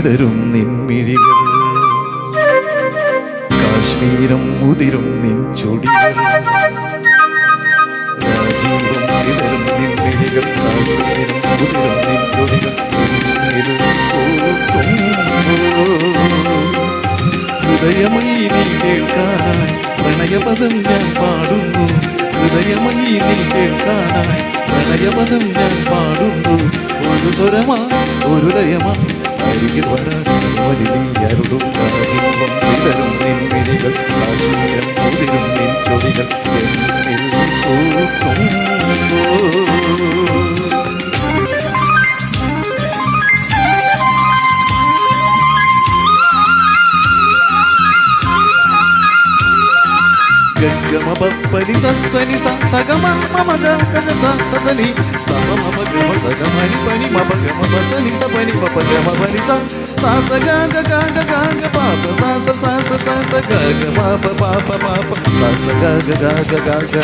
വിടരും നിൻമിഴികൾ കാശ്മീരം മുതിരും നിൻ ചുടികൾ രാജീവം വിടരും നിൻമിഴികൾ കാശ്മീരം മുതിരും നിൻ ചുടികൾ ഹൃദയമയി നീ കേൾക്കാനായി പ്രണയപദം ഞാൻ പാടുന്നു ഹൃദയമയി നീ കേൾക്കാനായി പ്രണയപദം ഞാൻ പാടുന്നു ഒരു സ്വരമാ ഒരു ലയമാ അരികിൽ വരാറും രാജീവം വിടരും നിൻമിഴികൾ കാശ്മീരം മുതിരും നിൻ ചൊടികൾ എന്നിൽ ഗഗമ പപ്പനി സസനി സഗമ മമ ഗഗ സസനി സമ മമ ഗമ സഗമനി പനി മമ ഗമ സസനി സപനി പപ ഗമ പനി സ സ ഗഗ ഗഗ ഗഗ പാപ സ സ സ സ ഗഗ പാപ പാപ പാപ സ സ ഗഗ ഗഗ ഗഗ